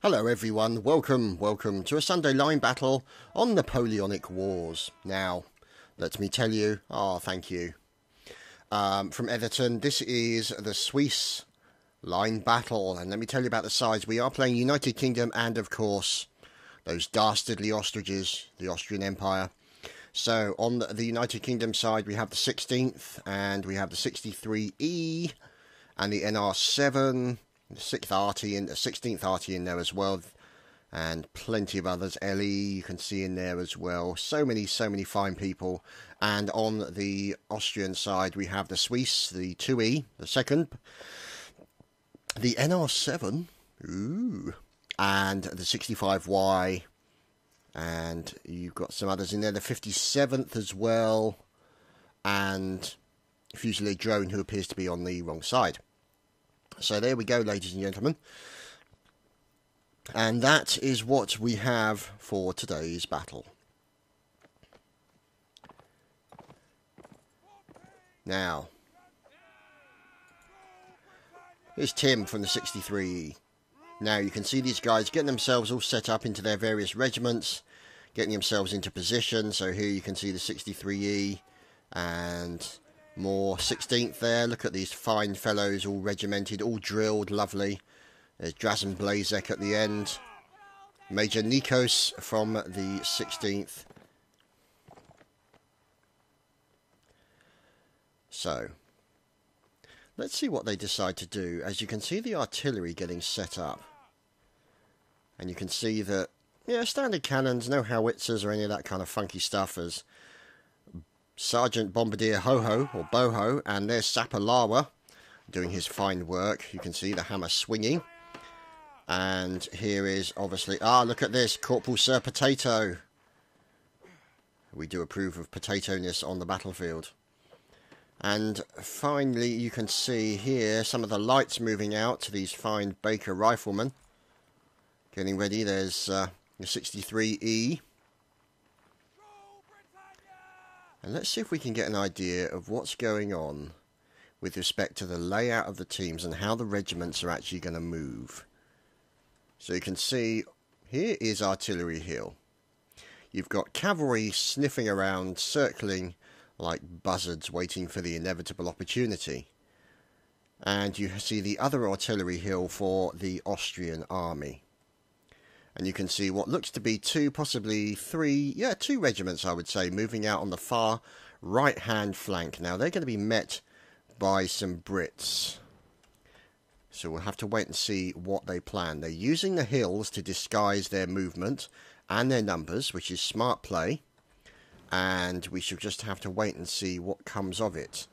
Hello everyone, welcome to a Sunday line battle on Napoleonic Wars. Now, let me tell you, thank you. From Everton, this is the Suisse line battle, and let me tell you about the sides. We are playing United Kingdom and, of course, those dastardly ostriches, the Austrian Empire. So, on the United Kingdom side, we have the 16th, and we have the 63E, and the NR7, the 16th arty in there as well, and plenty of others. LE you can see in there as well. So many fine people. And on the Austrian side, we have the Suisse, the 2E, the second, the NR7, and the 65Y, and you've got some others in there, the 57th as well, and Fusilier Drone, who appears to be on the wrong side. So there we go, ladies and gentlemen. And that is what we have for today's battle. Now, here's Tim from the 63E. Now you can see these guys getting themselves all set up into their various regiments, getting themselves into position. So here you can see the 63E and more 16th there. Look at these fine fellows, all regimented, all drilled, lovely. There's Drazen Blazek at the end. Major Nikos from the 16th. So, let's see what they decide to do. As you can see, the artillery getting set up. And you can see that, yeah, standard cannons, no howitzers or any of that kind of funky stuff, as Sergeant Bombardier Ho-Ho, or Boho, and there's Sapalawa doing his fine work. You can see the hammer swinging. And here is, obviously, look at this, Corporal Sir Potato. We do approve of potato-ness on the battlefield. And finally, you can see here some of the lights moving out to these fine Baker riflemen. Getting ready, there's the 63E. And let's see if we can get an idea of what's going on with respect to the layout of the teams and how the regiments are actually going to move. So you can see, here is Artillery Hill. You've got cavalry sniffing around, circling like buzzards, waiting for the inevitable opportunity. And you see the other Artillery Hill for the Austrian army. And you can see what looks to be two, possibly three, two regiments, I would say, moving out on the far right-hand flank. Now, they're going to be met by some Brits. So we'll have to wait and see what they plan. They're using the hills to disguise their movement and their numbers, which is smart play. And we should just have to wait and see what comes of it.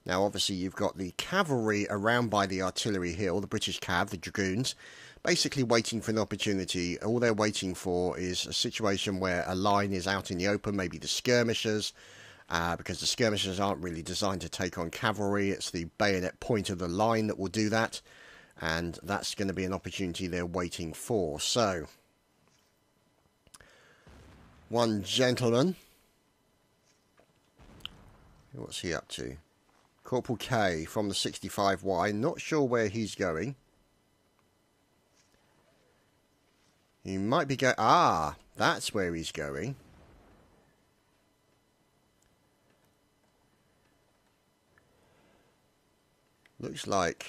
Now, obviously, you've got the cavalry around by the Artillery Hill, the British Cav, the Dragoons, basically waiting for an opportunity. All they're waiting for is a situation where a line is out in the open, maybe the skirmishers, because the skirmishers aren't really designed to take on cavalry. It's the bayonet point of the line that will do that, and that's going to be an opportunity they're waiting for. So, one gentleman, what's he up to? Corporal K from the 65Y, not sure where he's going. He might be going... that's where he's going. Looks like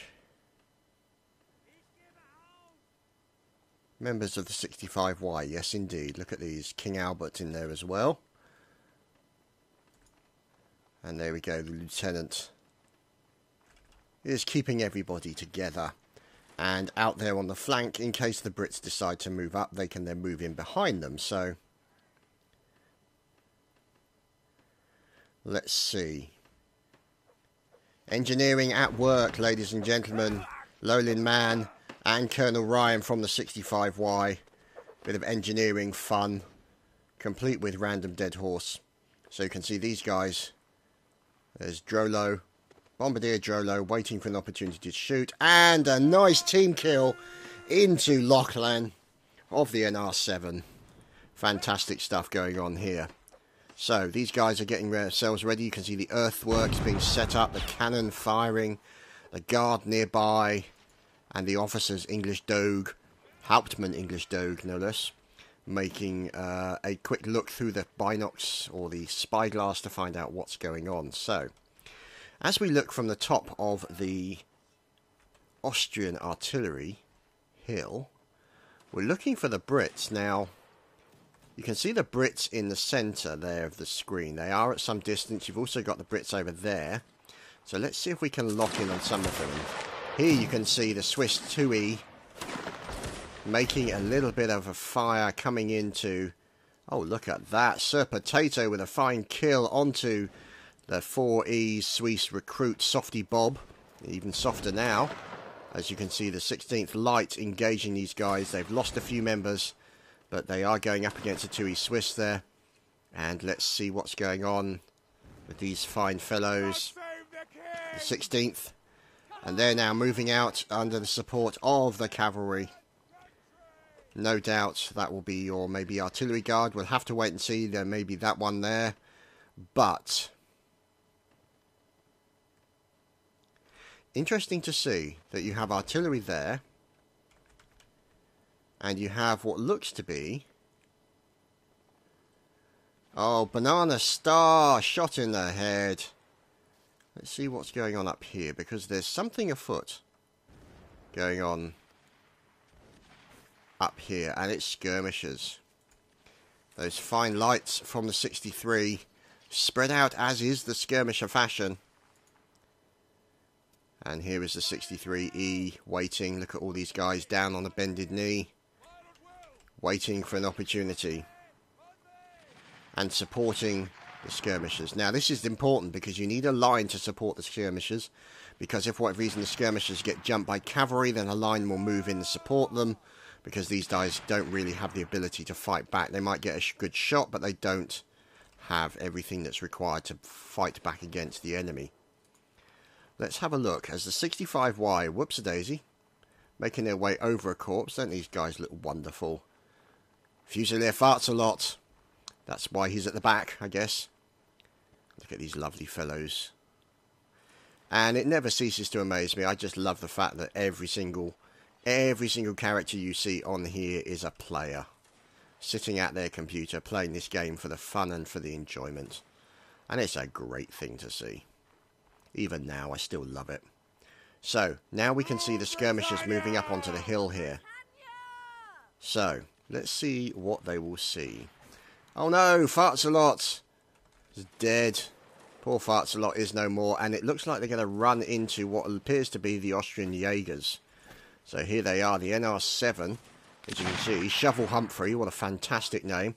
members of the 65Y. Yes, indeed. Look at these. King Albert in there as well. And there we go. The lieutenant is keeping everybody together. And out there on the flank, in case the Brits decide to move up, they can then move in behind them. So, let's see. Engineering at work, ladies and gentlemen. Lowland Man and Colonel Ryan from the 65Y. Bit of engineering fun, complete with random dead horse. So you can see these guys. There's Drolo. Bombardier Drolo waiting for an opportunity to shoot, and a nice team kill into Lachlan of the NR7. Fantastic stuff going on here. So these guys are getting themselves ready. You can see the earthworks being set up, the cannon firing, the guard nearby, and the officers, English Dogue, Hauptmann English Doge, no less, making a quick look through the binocs or the spyglass to find out what's going on. So, as we look from the top of the Austrian artillery hill, we're looking for the Brits. Now, you can see the Brits in the centre there of the screen. They are at some distance. You've also got the Brits over there. So let's see if we can lock in on some of them. Here you can see the Swiss 2E making a little bit of a fire coming into... Oh, look at that. Sir Potato with a fine kill onto the 4E Suisse recruit Softy Bob. Even softer now. As you can see, the 16th Light engaging these guys. They've lost a few members, but they are going up against the 2E Swiss there. And let's see what's going on with these fine fellows. The 16th. And they're now moving out under the support of the cavalry. No doubt that will be your maybe artillery guard. We'll have to wait and see. There may be that one there. But... interesting to see that you have artillery there, and you have what looks to be, oh, banana star shot in the head. Let's see what's going on up here, because there's something afoot going on up here, and it's skirmishers. Those fine lights from the 63 spread out as is the skirmisher fashion. And here is the 63E waiting. Look at all these guys down on the bended knee, waiting for an opportunity and supporting the skirmishers. Now this is important because you need a line to support the skirmishers, because if for whatever reason the skirmishers get jumped by cavalry, then a line will move in to support them, because these guys don't really have the ability to fight back. They might get a good shot, but they don't have everything that's required to fight back against the enemy. Let's have a look as the 65Y, whoops-a-daisy, making their way over a corpse. Don't these guys look wonderful? Fusilier farts a lot. That's why he's at the back, I guess. Look at these lovely fellows. And it never ceases to amaze me. I just love the fact that every single character you see on here is a player, sitting at their computer, playing this game for the fun and for the enjoyment. And it's a great thing to see. Even now, I still love it. So, now we can see the skirmishers moving up onto the hill here. So, let's see what they will see. Oh no, Fartsalot is dead. Poor Fartsalot is no more, and it looks like they're going to run into what appears to be the Austrian Jaegers. So here they are, the NR7, as you can see. Shovel Humphrey, what a fantastic name.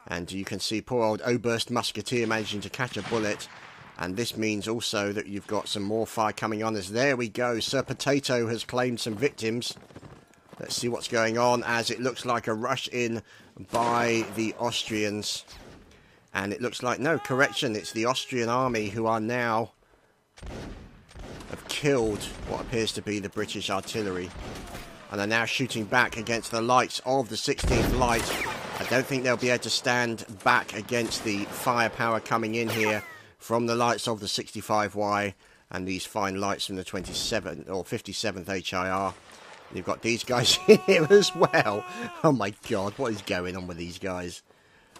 And you can see poor old Oberst Musketeer managing to catch a bullet. And this means also that you've got some more fire coming on, as there we go. Sir Potato has claimed some victims. Let's see what's going on, as it looks like a rush in by the Austrians. And it looks like, no, correction, it's the Austrian army who are now have killed what appears to be the British artillery. And are now shooting back against the lights of the 16th Light. I don't think they'll be able to stand back against the firepower coming in here from the lights of the 65Y and these fine lights from the 27th or 57th HIR. You've got these guys here as well. Oh my god, what is going on with these guys?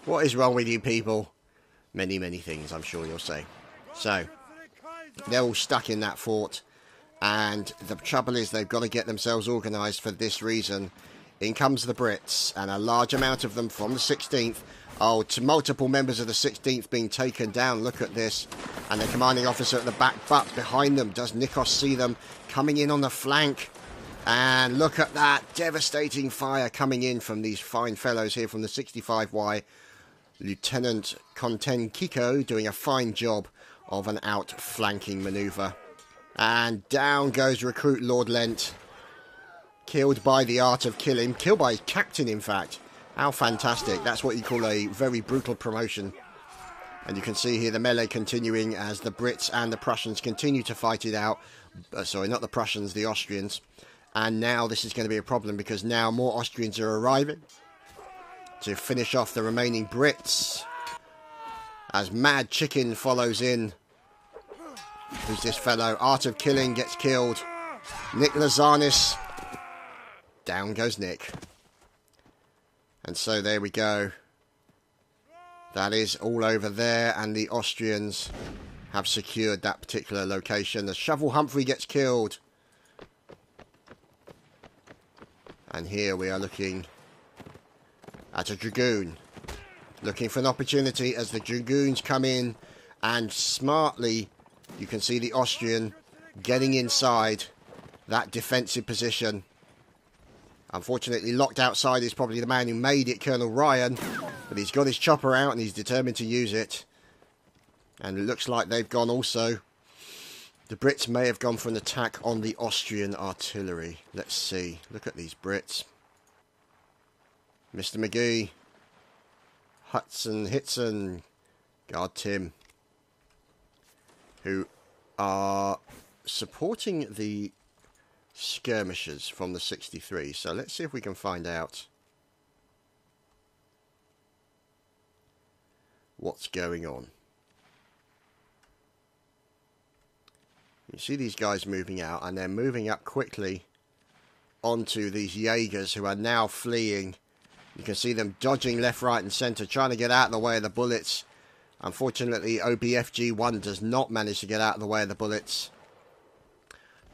What is wrong with you people? Many, many things, I'm sure you'll say. So, they're all stuck in that fort. And the trouble is they've got to get themselves organised for this reason. In comes the Brits, and a large amount of them from the 16th. Oh, to multiple members of the 16th being taken down. Look at this. And the commanding officer at the back, but behind them, does Nikos see them coming in on the flank? And look at that devastating fire coming in from these fine fellows here from the 65Y. Lieutenant Conten Kiko doing a fine job of an outflanking manoeuvre. And down goes recruit Lord Lent. Killed by the art of killing. Killed by his captain, in fact. How fantastic. That's what you call a very brutal promotion. And you can see here the melee continuing as the Brits and the Prussians continue to fight it out. Sorry, not the Prussians, the Austrians. And now this is going to be a problem because now more Austrians are arriving to finish off the remaining Brits. As Mad Chicken follows in. Who's this fellow? Art of Killing gets killed. Nick Lazanis down goes Nick. And so there we go. That is all over there, and the Austrians have secured that particular location. The Shovel Humphrey gets killed. And here we are looking at a Dragoon. Looking for an opportunity as the Dragoons come in, and smartly you can see the Austrian getting inside that defensive position. Unfortunately, locked outside is probably the man who made it, Colonel Ryan. But he's got his chopper out and he's determined to use it. And it looks like they've gone also. The Brits may have gone for an attack on the Austrian artillery. Let's see. Look at these Brits. Mr. McGee. Hudson, Hitson. Guard Tim. Who are supporting the skirmishers from the 63. So let's see if we can find out what's going on. You see these guys moving out, and they're moving up quickly onto these Jaegers who are now fleeing. You can see them dodging left, right and centre, trying to get out of the way of the bullets. Unfortunately, OBFG-1 does not manage to get out of the way of the bullets.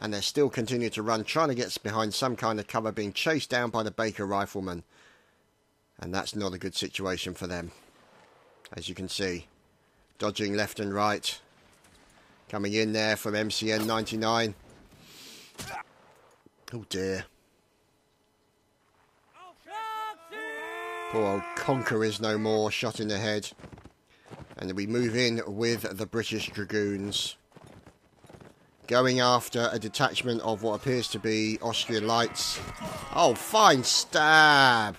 And they're still continuing to run, trying to get behind some kind of cover, being chased down by the Baker riflemen. And that's not a good situation for them. As you can see, dodging left and right. Coming in there from MCN 99. Oh dear. Poor old Conqueror is no more, shot in the head. And then we move in with the British Dragoons. Going after a detachment of what appears to be Austrian lights. Oh, fine stab!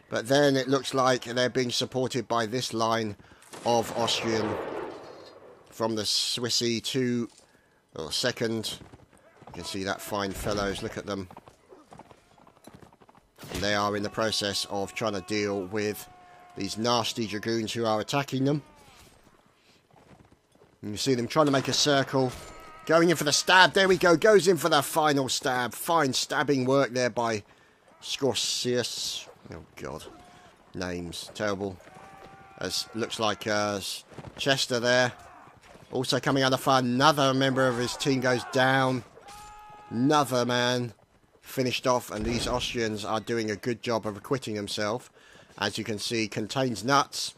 But then it looks like they're being supported by this line of Austrian from the Swissy 2 or 2nd. You can see that fine fellows, look at them. And they are in the process of trying to deal with these nasty Dragoons who are attacking them. And you see them trying to make a circle. Going in for the stab. There we go. Goes in for the final stab. Fine stabbing work there by Scorsius. Oh, God. Names. Terrible. As looks like Chester there. Also coming under fire. Another member of his team goes down. Another man finished off. And these Austrians are doing a good job of acquitting themselves. As you can see, Contains Nuts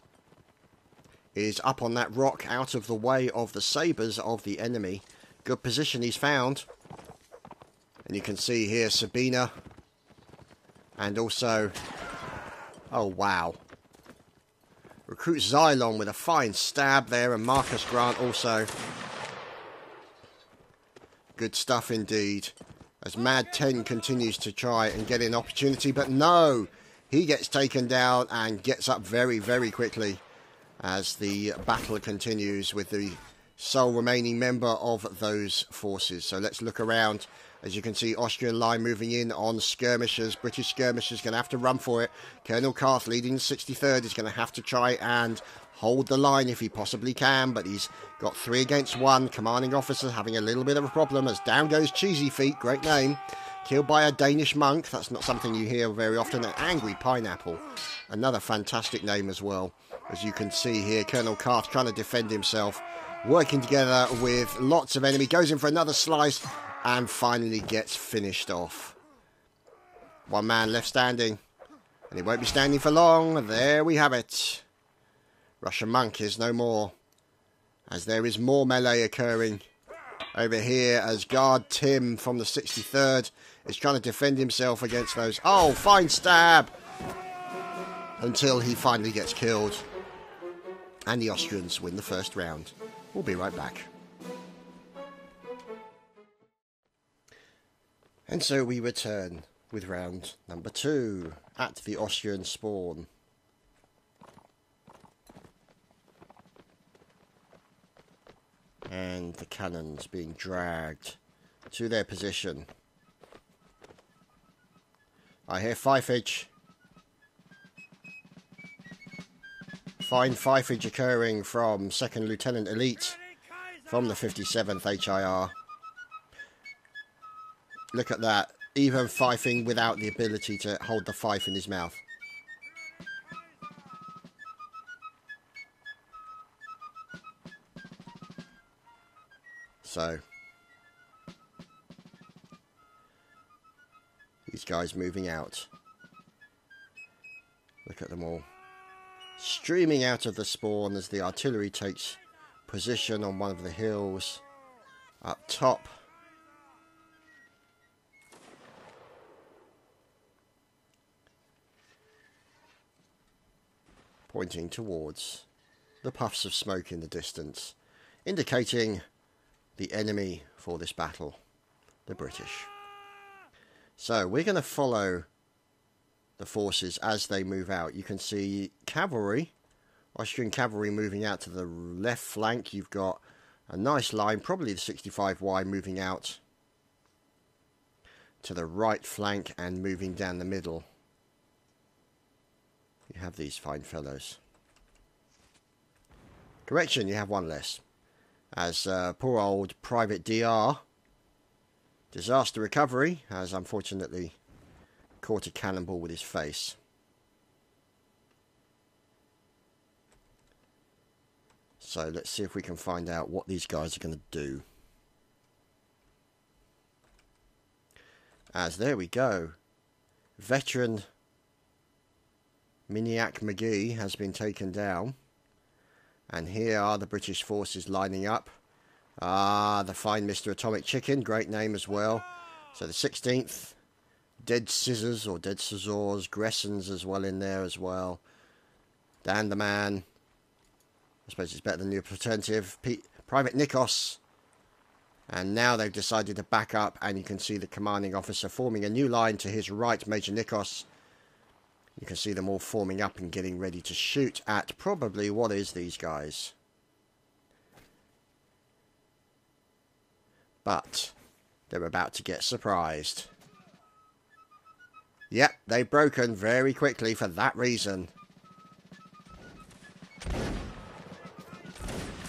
is up on that rock out of the way of the sabres of the enemy. Good position he's found. And you can see here Sabina. And also... oh, wow. Recruit Xylon with a fine stab there. And Marcus Grant also. Good stuff indeed. As Mad 10 continues to try and get an opportunity. But no! He gets taken down and gets up very, very quickly. As the battle continues with the sole remaining member of those forces. So let's look around. As you can see, Austrian line moving in on skirmishers. British skirmishers going to have to run for it. Colonel Carth leading the 63rd is going to have to try and hold the line if he possibly can. But he's got 3 against 1. Commanding officer having a little bit of a problem as down goes Cheesy Feet. Great name. Killed by a Danish monk. That's not something you hear very often. An Angry Pineapple. Another fantastic name as well. As you can see here, Colonel Carth trying to defend himself. Working together with lots of enemy. Goes in for another slice. And finally gets finished off. One man left standing. And he won't be standing for long. There we have it. Russian monk is no more. As there is more melee occurring. Over here as Guard Tim from the 63rd is trying to defend himself against those. Oh, fine stab! Until he finally gets killed. And the Austrians win the first round. We'll be right back. And so we return with round number 2 at the Austrian spawn. And the cannons being dragged to their position. I hear fifage. Fine fifage occurring from 2nd Lieutenant Elite from the 57th HIR. Look at that. even fifing without the ability to hold the fife in his mouth. So, these guys moving out. Look at them all. Streaming out of the spawn as the artillery takes position on one of the hills up top. Pointing towards the puffs of smoke in the distance, indicating the enemy for this battle, the British. So we're going to follow the forces as they move out. You can see cavalry, Austrian cavalry moving out to the left flank. You've got a nice line, probably the 65Y, moving out to the right flank and moving down the middle. You have these fine fellows. Correction, you have one less. As poor old Private DR, disaster recovery, has unfortunately caught a cannonball with his face. So let's see if we can find out what these guys are going to do. As there we go. Veteran Miniac McGee has been taken down. And here are the British forces lining up. Ah, the fine Mr. Atomic Chicken, great name as well. So the 16th, Dead Scissors or Dead Scissors, Gressons as well in there as well. Dan the Man, I suppose it's better than the alternative, Private Nikos. And now they've decided to back up, and you can see the commanding officer forming a new line to his right, Major Nikos. You can see them all forming up and getting ready to shoot at probably what is these guys. But they're about to get surprised. Yep, they've broken very quickly for that reason.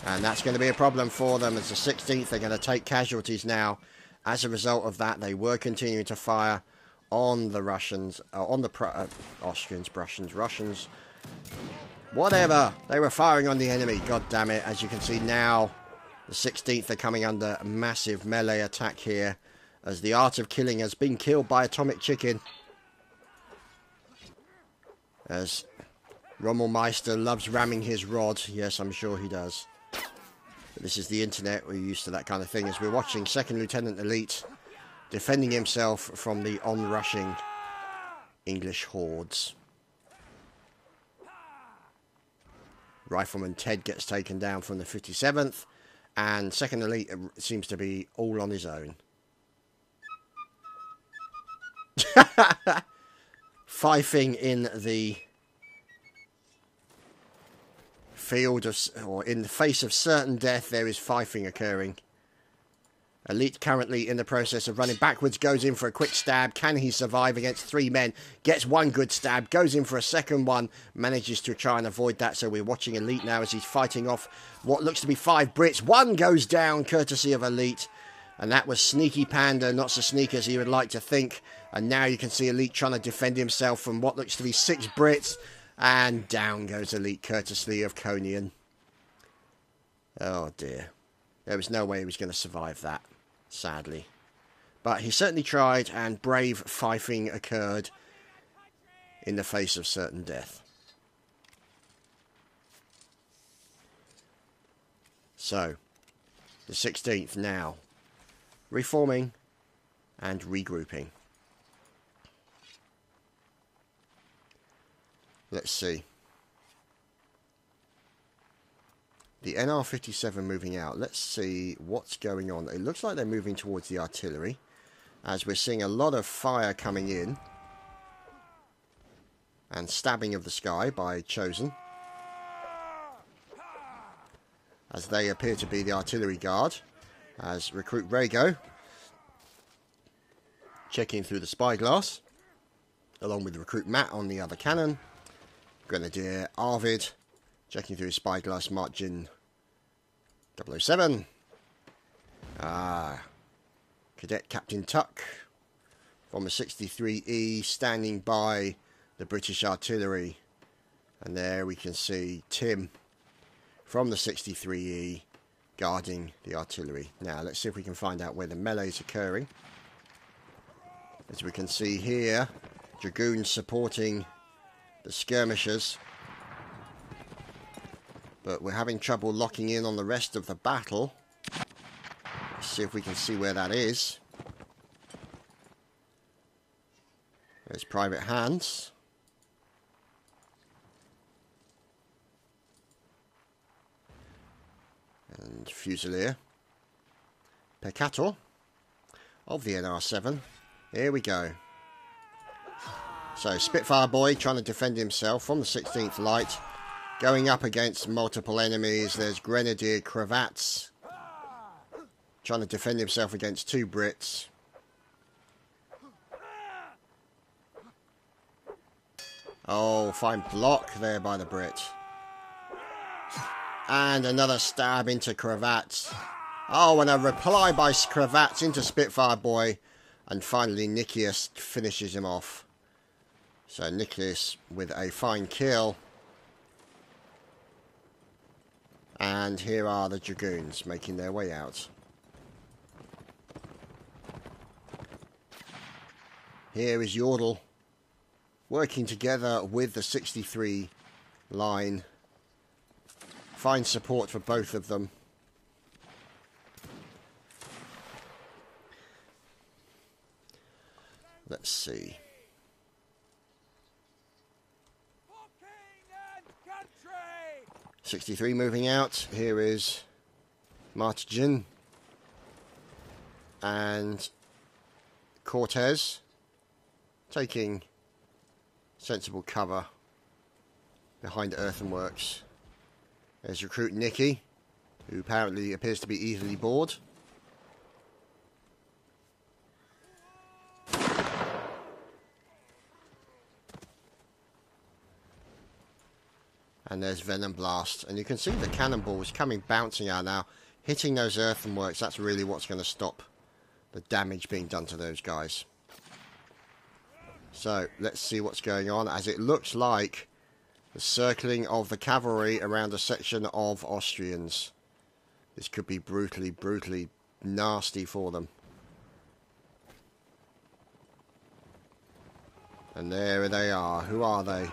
And that's going to be a problem for them as the 16th are going to take casualties now. As a result of that, they were continuing to fire on the Russians, on the Austrians, Russians, whatever. They were firing on the enemy, god damn it. As you can see now, the 16th are coming under a massive melee attack here, as the art of killing has been killed by Atomic Chicken. As Rommelmeister loves ramming his rod. Yes, I'm sure he does. But this is the internet, we're used to that kind of thing, as we're watching 2nd Lieutenant Elite defending himself from the on-rushing English hordes. Rifleman Ted gets taken down from the 57th, and 2nd Elite seems to be all on his own. Fifing in the field of, or in the face of certain death, there is fifing occurring. Elite currently in the process of running backwards, goes in for a quick stab. Can he survive against 3 men? Gets one good stab, goes in for a second one, manages to try and avoid that. So we're watching Elite now as he's fighting off what looks to be 5 Brits. One goes down courtesy of Elite, and that was Sneaky Panda, not so sneaky as he would like to think. And now you can see Elite trying to defend himself from what looks to be 6 Brits, and down goes Elite courtesy of Conian. Oh dear, there was no way he was going to survive that, sadly. But he certainly tried, and brave fifing occurred in the face of certain death. So, the 16th now reforming and regrouping. Let's see. The NR-57 moving out. Let's see what's going on. It looks like they're moving towards the artillery, as we're seeing a lot of fire coming in and stabbing of the sky by Chosen, as they appear to be the artillery guard, as Recruit Rago checking through the spyglass along with Recruit Matt on the other cannon. Grenadier Arvid checking through his spyglass, Margin 007. Cadet Captain Tuck from a 63E standing by the British artillery. And there we can see Tim from the 63E guarding the artillery. Now let's see if we can find out where the melee is occurring. As we can see here, dragoons supporting the skirmishers. But we're having trouble locking in on the rest of the battle. Let's see if we can see where that is. There's Private Hans. And Fusilier. Peccator of the NR7. Here we go. So Spitfire Boy trying to defend himself from the 16th Light. Going up against multiple enemies. There's Grenadier Cravats trying to defend himself against 2 Brits. Oh, fine block there by the Brit. And another stab into Cravats. Oh, and a reply by Cravats into Spitfire Boy. And finally Nikias finishes him off. So Nikias with a fine kill. And here are the dragoons making their way out. Here is Yordle working together with the 63 line. Fine support for both of them. Let's see. 63 moving out. Here is Martigin and Cortez taking sensible cover behind earthworks. There's recruit Nicky, who apparently appears to be easily bored. And there's Venom Blast. And you can see the cannonballs coming bouncing out now, hitting those earthworks. That's really what's going to stop the damage being done to those guys. So let's see what's going on, as it looks like the circling of the cavalry around a section of Austrians. This could be brutally, brutally nasty for them. And there they are. Who are they?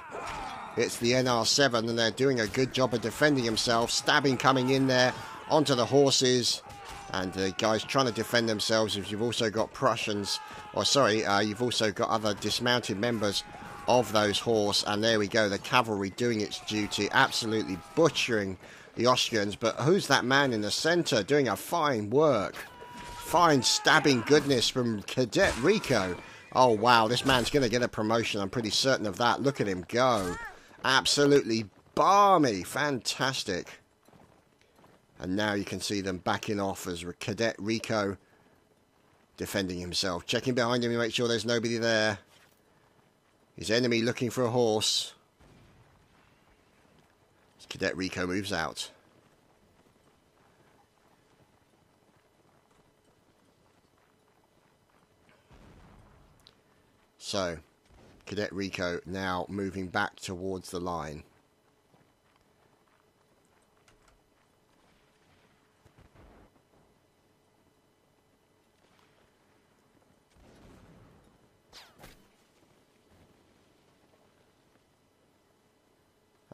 It's the NR7, and they're doing a good job of defending themselves. Stabbing coming in there onto the horses. And the guys trying to defend themselves. If you've also got Prussians, or sorry, you've also got other dismounted members of those horse. And there we go, the cavalry doing its duty, absolutely butchering the Austrians. But who's that man in the centre doing a fine work? Fine stabbing goodness from Cadet Rico. Oh wow, this man's going to get a promotion, I'm pretty certain of that. Look at him go. Absolutely balmy, fantastic. And now you can see them backing off as Cadet Rico defending himself. Checking behind him to make sure there's nobody there. His enemy looking for a horse. As Cadet Rico moves out. So, Cadet Rico now moving back towards the line.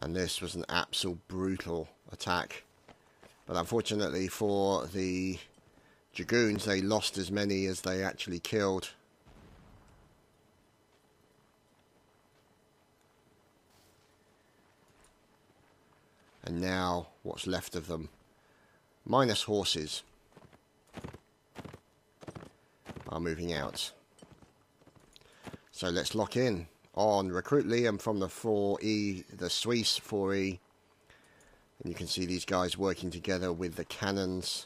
And this was an absolute brutal attack. But unfortunately for the dragoons, they lost as many as they actually killed. And now, what's left of them, minus horses, are moving out. So let's lock in on recruit Liam from the 4E, the Suisse 4E. And you can see these guys working together with the cannons.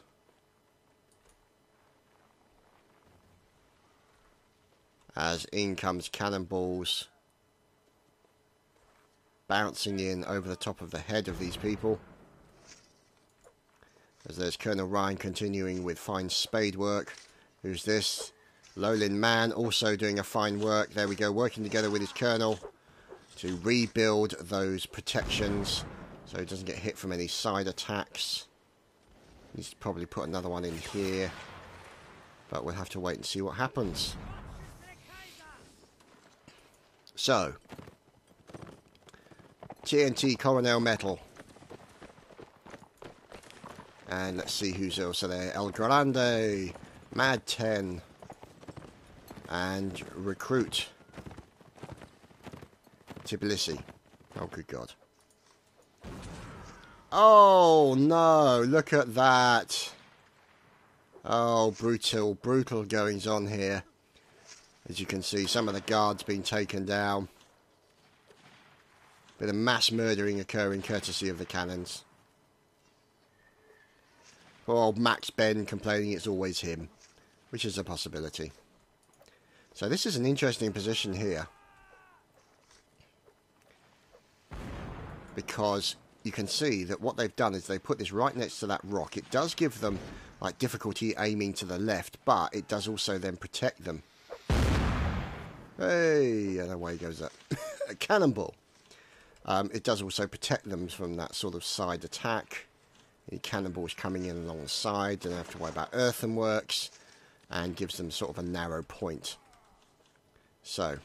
As in comes cannonballs, bouncing in over the top of the head of these people. As there's Colonel Ryan continuing with fine spade work. Who's this? Lowland Man also doing a fine work. There we go, working together with his colonel to rebuild those protections so he doesn't get hit from any side attacks. Needs to probably put another one in here, but we'll have to wait and see what happens. So, TNT Coronel Metal. And let's see who's also there. El Grande, Mad 10, and Recruit Tbilisi. Oh, good God. Oh, no, look at that. Oh, brutal goings on here. As you can see, some of the guards being taken down. Bit of mass murdering occurring courtesy of the cannons. Poor old Max Ben complaining it's always him, which is a possibility. So this is an interesting position here, because you can see that what they've done is they put this right next to that rock. It does give them like difficulty aiming to the left, but it does also then protect them. Hey, and away goes that a cannonball. It does also protect them from that sort of side attack. The cannonballs coming in along the side, don't have to worry about earthworks, and gives them sort of a narrow point. So,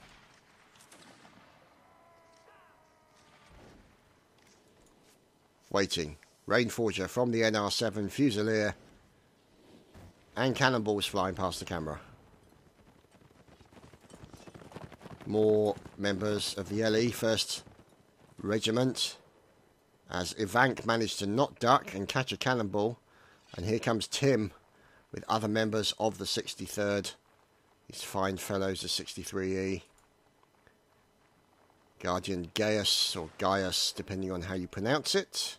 waiting. Rainforger from the NR7 Fusilier, and cannonballs flying past the camera. More members of the LE 1st Regiment, as Ivank managed to not duck and catch a cannonball. And here comes Tim with other members of the 63rd. These fine fellows, the 63E. Guardian Gaius, or Gaius, depending on how you pronounce it.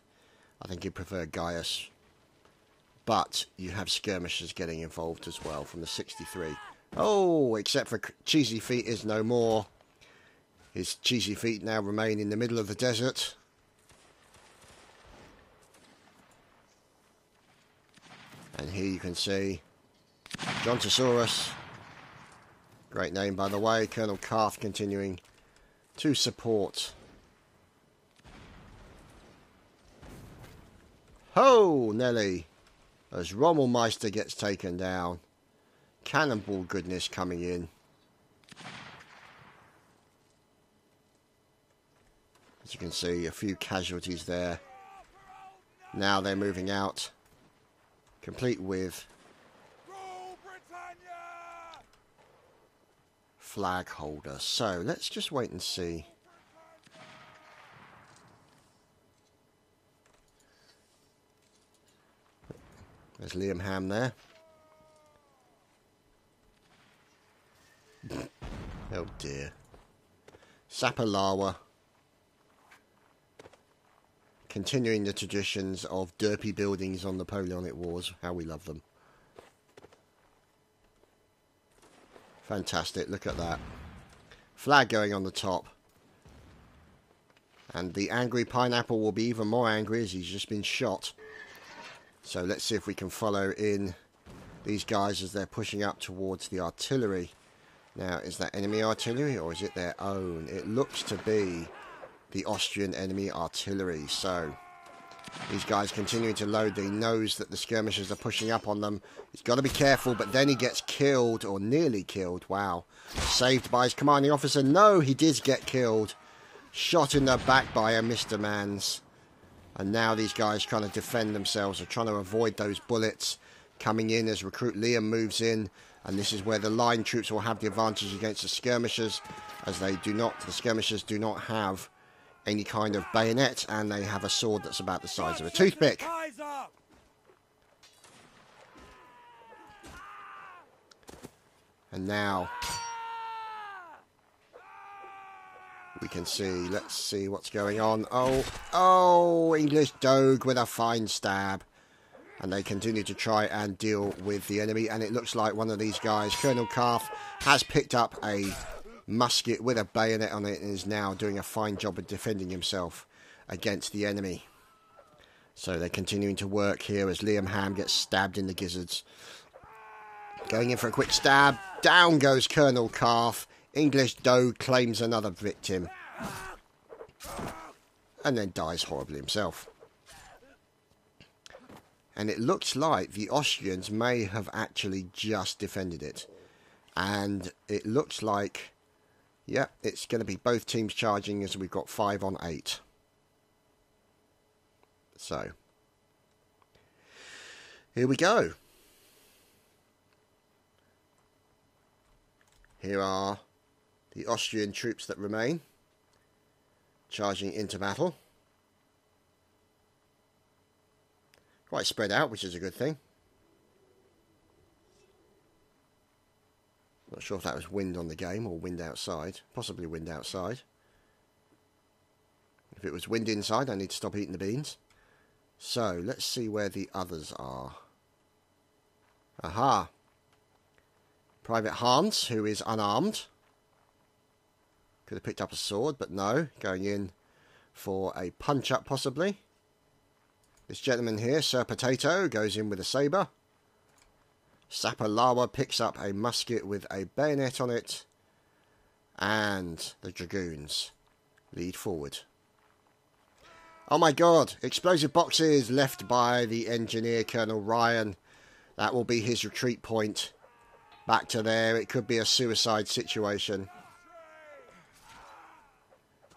I think you prefer Gaius. But you have skirmishers getting involved as well from the 63. Oh, except for Cheesy Feet is no more. His Cheesy Feet now remain in the middle of the desert. And here you can see Jontosaurus. Great name, by the way. Colonel Karth continuing to support. Ho, Nelly! As Rommelmeister gets taken down. Cannonball goodness coming in. As you can see, a few casualties there. Now they're moving out. Complete with flag holder. So let's just wait and see. There's Liam Ham there. Oh dear. Sapalawa. Continuing the traditions of derpy buildings on the Napoleonic Wars. How we love them. Fantastic, look at that. Flag going on the top. And the angry pineapple will be even more angry as he's just been shot. So let's see if we can follow in these guys as they're pushing up towards the artillery. Now, is that enemy artillery or is it their own? It looks to be the Austrian enemy artillery. So these guys continuing to load. They knows that the skirmishers are pushing up on them. He's got to be careful, but then he gets killed, or nearly killed. Wow. Saved by his commanding officer. No, he did get killed. Shot in the back by a Mr. Mans. And now these guys trying to defend themselves, are trying to avoid those bullets coming in as Recruit Liam moves in. And this is where the line troops will have the advantage against the skirmishers, as they do not, the skirmishers do not have any kind of bayonet, and they have a sword that's about the size of a toothpick. And now we can see, let's see what's going on. Oh, English Dogue with a fine stab. And they continue to try and deal with the enemy. And it looks like one of these guys, Colonel Karth, has picked up a musket with a bayonet on it and is now doing a fine job of defending himself against the enemy. So they're continuing to work here as Liam Ham gets stabbed in the gizzards. Going in for a quick stab. Down goes Colonel Calf. English Doe claims another victim. And then dies horribly himself. And it looks like the Austrians may have actually just defended it. And it looks like, yeah, it's going to be both teams charging as we've got 5 on 8. So, here we go. Here are the Austrian troops that remain, charging into battle. Quite spread out, which is a good thing. Not sure if that was wind on the game or wind outside. Possibly wind outside. If it was wind inside, I need to stop eating the beans. So, let's see where the others are. Aha! Private Hans, who is unarmed. Could have picked up a sword, but no. Going in for a punch-up, possibly. This gentleman here, Sir Potato, goes in with a sabre. Sapalawa picks up a musket with a bayonet on it. And the dragoons lead forward. Oh my god! Explosive boxes left by the engineer, Colonel Ryan. That will be his retreat point. Back to there. It could be a suicide situation.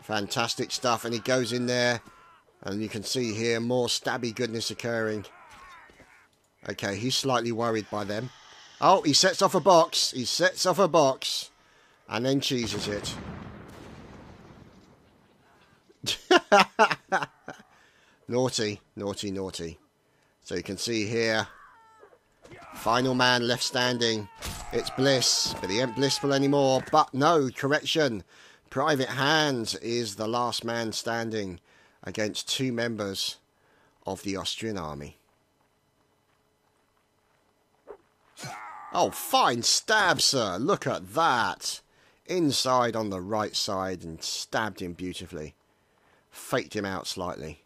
Fantastic stuff. And he goes in there. And you can see here more stabby goodness occurring. Okay, he's slightly worried by them. Oh, he sets off a box. He sets off a box. And then cheeses it. Naughty, naughty, naughty. So you can see here. Final man left standing. It's Bliss, but he ain't blissful anymore. But no, correction. Private Hans is the last man standing against 2 members of the Austrian army. Oh, fine stab, sir. Look at that. Inside on the right side and stabbed him beautifully. Faked him out slightly.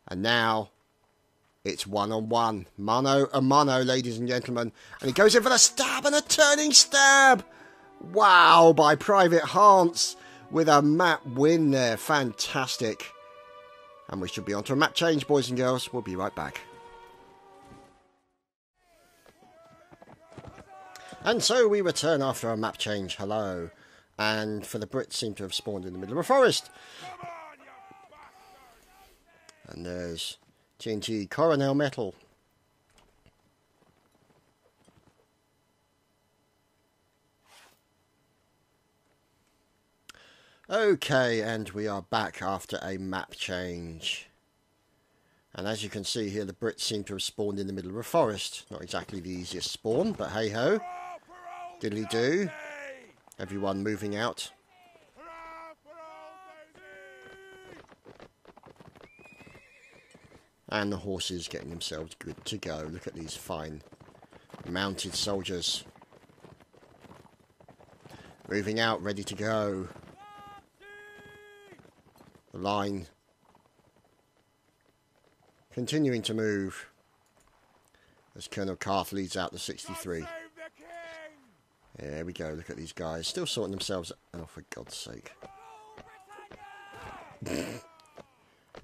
And now it's 1-on-1. Mano a mano, ladies and gentlemen. And he goes in for the stab and a turning stab. Wow, by Private Hans with a map win there. Fantastic. And we should be on to a map change, boys and girls. We'll be right back. And so we return after a map change. Hello. And for the Brits seem to have spawned in the middle of a forest. And there's TNT Coronel Metal. Okay, and we are back after a map change. And as you can see here, the Brits seem to have spawned in the middle of a forest. Not exactly the easiest spawn, but hey-ho. Diddly-do. Everyone moving out. And the horses getting themselves good to go. Look at these fine mounted soldiers. Moving out, ready to go. The line continuing to move as Colonel Carth leads out the 63. There we go, look at these guys. Still sorting themselves... Oh, for God's sake.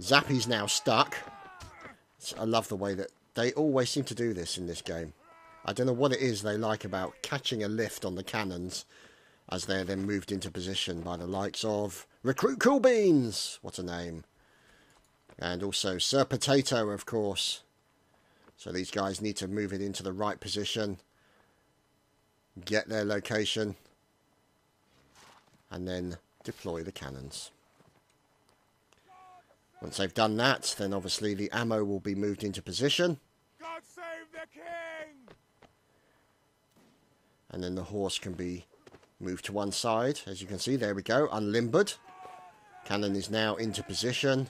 Zappy's now stuck. I love the way that they always seem to do this in this game. I don't know what it is they like about catching a lift on the cannons as they're then moved into position by the likes of Recruit Cool Beans. What a name. And also Sir Potato, of course. So these guys need to move it into the right position. Get their location. And then deploy the cannons. Once they've done that, then obviously the ammo will be moved into position. God save the king! And then the horse can be moved to one side. As you can see, there we go, unlimbered. Cannon is now into position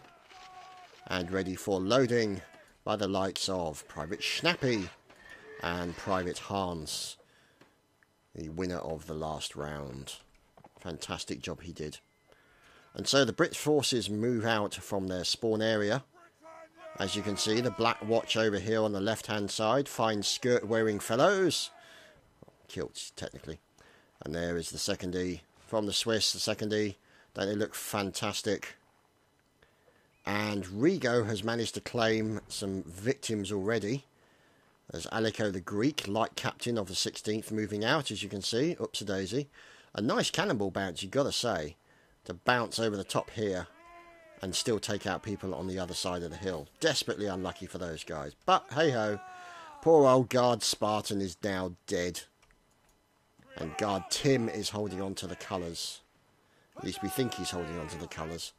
and ready for loading by the likes of Private Snappy and Private Hans, the winner of the last round. Fantastic job he did. And so the British forces move out from their spawn area. As you can see, the Black Watch over here on the left-hand side. Fine skirt-wearing fellows. kilts, technically. And there is the secondary from the Swiss, the secondary. Don't they look fantastic? And Rigo has managed to claim some victims already. There's Alico the Greek, light captain of the 16th, moving out, as you can see. Oops-a-daisy. A nice cannonball bounce, you've got to say, to bounce over the top here and still take out people on the other side of the hill. Desperately unlucky for those guys. But, hey-ho, poor old Guard Spartan is now dead. And Guard Tim is holding on to the colours. At least we think he's holding on to the colours.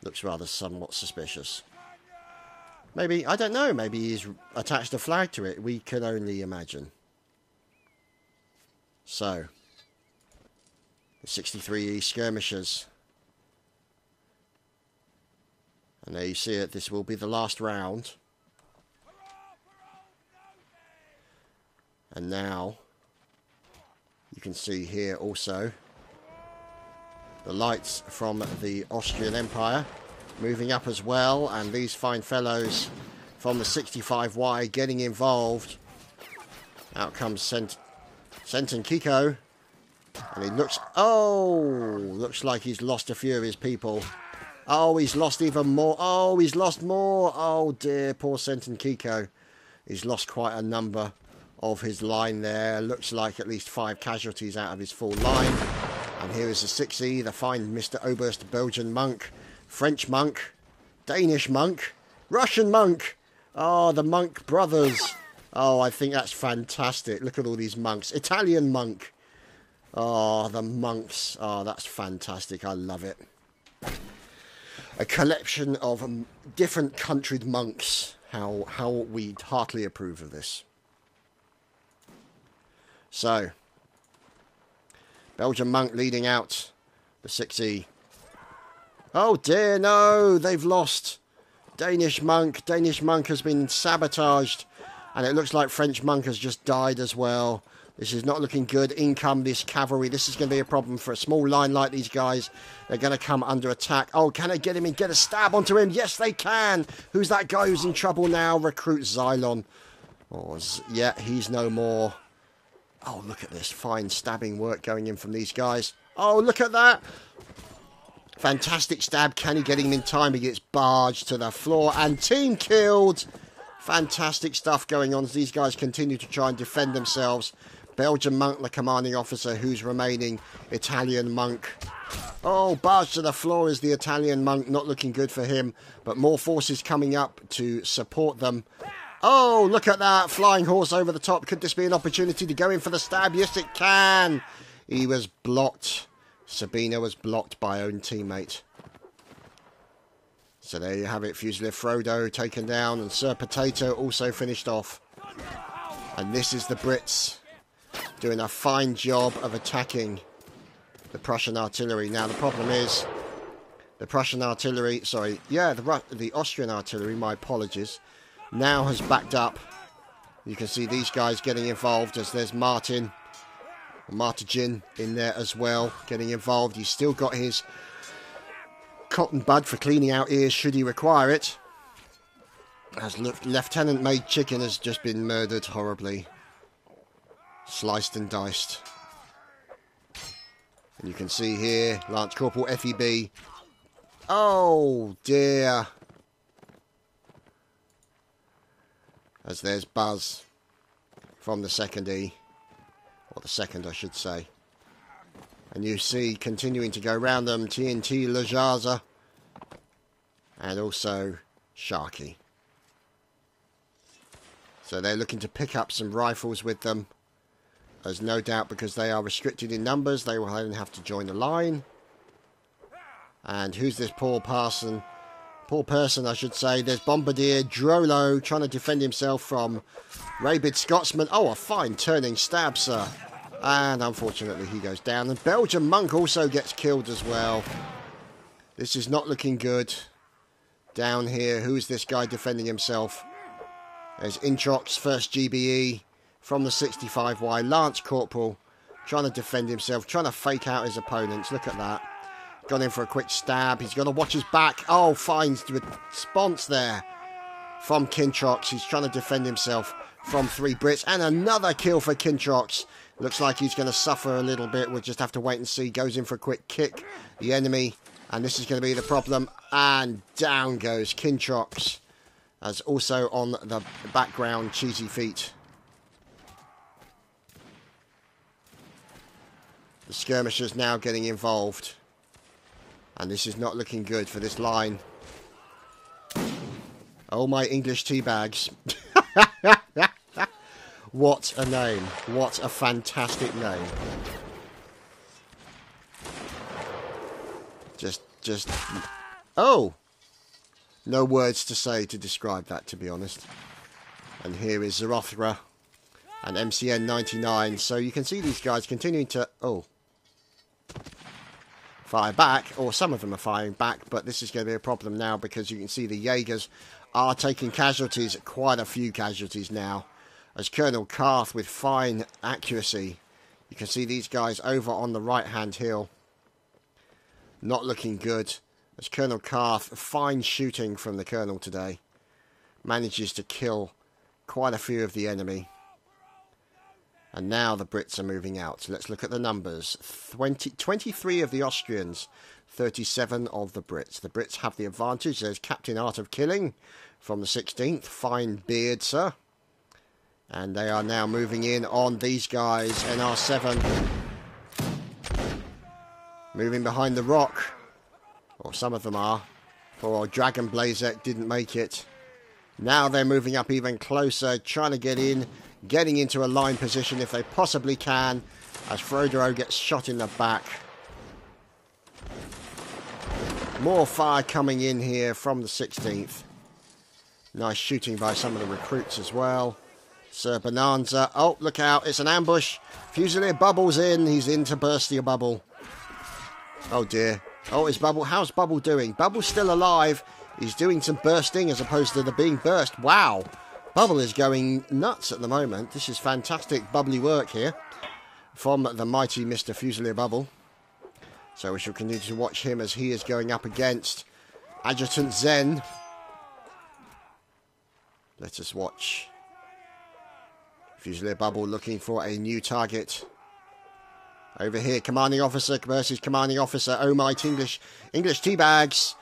Looks rather somewhat suspicious. Maybe, I don't know, maybe he's attached a flag to it. We can only imagine. So, the 63E skirmishers. And there you see it, this will be the last round. And now, you can see here also the lights from the Austrian Empire moving up as well, and these fine fellows from the 65Y getting involved. Out comes Senton Kiko, and he looks, looks like he's lost a few of his people. Oh, he's lost even more. Oh, he's lost more. Oh dear, poor Senton Kiko. He's lost quite a number of his line there. Looks like at least 5 casualties out of his full line. And here is the 6E, the fine Mr. Oberst, Belgian monk, French monk, Danish monk, Russian monk. Oh, the monk brothers. Oh, I think that's fantastic. Look at all these monks. Italian monk. Oh, the monks. Oh, that's fantastic. I love it. A collection of different countryed monks. How we heartily approve of this. So, Belgian monk leading out the 6E. Oh dear, no, they've lost. Danish monk has been sabotaged, and it looks like French monk has just died as well. This is not looking good. In come this cavalry. This is going to be a problem for a small line like these guys. They're going to come under attack. Oh, can they get him in? Get a stab onto him? Yes, they can. Who's that guy who's in trouble now? Recruit Xylon. Oh, yeah, he's no more. Oh, look at this. Fine stabbing work going in from these guys. Oh, look at that. Fantastic stab. Can he get him in time? He gets barged to the floor. And team killed. Fantastic stuff going on as these guys continue to try and defend themselves. Belgian monk, the commanding officer, who's remaining. Italian monk. Oh, barged to the floor is the Italian monk. Not looking good for him. But more forces coming up to support them. Oh, look at that. Flying horse over the top. Could this be an opportunity to go in for the stab? Yes, it can. He was blocked. Sabina was blocked by own teammate. So there you have it. Fusilier Frodo taken down, and Sir Potato also finished off. And this is the Brits doing a fine job of attacking the Prussian artillery. Now the problem is the Prussian artillery, sorry, yeah, the Austrian artillery, my apologies, now has backed up. You can see these guys getting involved as there's Martin in there as well, getting involved. He's still got his cotton bud for cleaning out ears should he require it. As Lieutenant Made Chicken has just been murdered horribly. Sliced and diced. And you can see here, Lance Corporal FEB. Oh dear. As there's Buzz from the 2nd E. Or the 2nd, I should say. And you see, continuing to go round them, TNT Lejaza. And also Sharky. So they're looking to pick up some rifles with them. As no doubt, because they are restricted in numbers, they will then have to join the line. And who's this poor person? Poor person, I should say. There's Bombardier Drolo trying to defend himself from Rabid Scotsman. Oh, a fine turning stab, sir. And unfortunately, he goes down. And Belgian monk also gets killed as well. This is not looking good. Down here, who's this guy defending himself? There's Introx, 1st GBE from the 65Y. Lance Corporal trying to defend himself, trying to fake out his opponents. Look at that. Gone in for a quick stab. He's got to watch his back. Oh, fine response there from Kintrox. He's trying to defend himself from 3 Brits. And another kill for Kintrox. Looks like he's going to suffer a little bit. We'll just have to wait and see. Goes in for a quick kick. The enemy. And this is going to be the problem. And down goes Kintrox. As also on the background, Cheesy Feet. The skirmishers now getting involved. And this is not looking good for this line. Oh, my English teabags. What a name. What a fantastic name. Just... Oh! No words to say to describe that, to be honest. And here is Zerothra and MCN 99. So you can see these guys continuing to... Oh. Fire back. Or some of them are firing back. But this is going to be a problem now because you can see the Jaegers are taking casualties. Quite a few casualties now. As Colonel Karth with fine accuracy. You can see these guys over on the right-hand hill. Not looking good. As Colonel Karth, fine shooting from the Colonel today. Manages to kill quite a few of the enemy. And now the Brits are moving out. Let's look at the numbers. 23 of the Austrians, 37 of the Brits. The Brits have the advantage. There's Captain Art of Killing from the 16th. Fine beard, sir. And they are now moving in on these guys. NR7. Moving behind the rock. Or some of them are. Poor Dragon Blazek didn't make it. Now they're moving up even closer. Trying to get in. Getting into a line position if they possibly can. As Frodero gets shot in the back. More fire coming in here from the 16th. Nice shooting by some of the recruits as well. Sir Bonanza. Oh, look out. It's an ambush. Fusilier Bubble's in. He's in to burst your bubble. Oh, dear. Oh, is Bubble... How's Bubble doing? Bubble's still alive. He's doing some bursting as opposed to the being burst. Wow. Bubble is going nuts at the moment. This is fantastic bubbly work here from the mighty Mr. Fusilier Bubble. So we shall continue to watch him as he is going up against Adjutant Zen. Let us watch Fusilier Bubble looking for a new target. Over here, Commanding Officer versus Commanding Officer. Oh, might English teabags.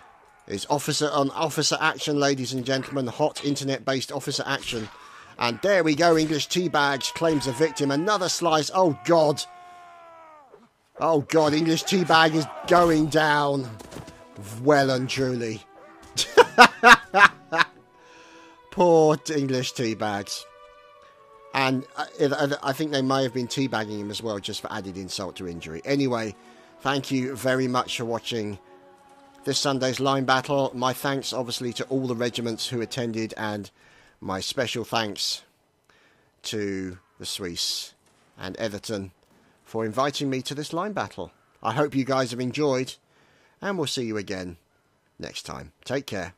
Is officer on officer action, ladies and gentlemen. Hot internet-based officer action. And there we go, English teabags claims a victim. Another slice. Oh, God. Oh, God, English teabag is going down. Well and truly. Poor English teabags. And I think they may have been teabagging him as well, just for added insult to injury. Anyway, thank you very much for watching this Sunday's line battle. My thanks, obviously, to all the regiments who attended, and my special thanks to the Suisse and Everton for inviting me to this line battle. I hope you guys have enjoyed, and we'll see you again next time. Take care.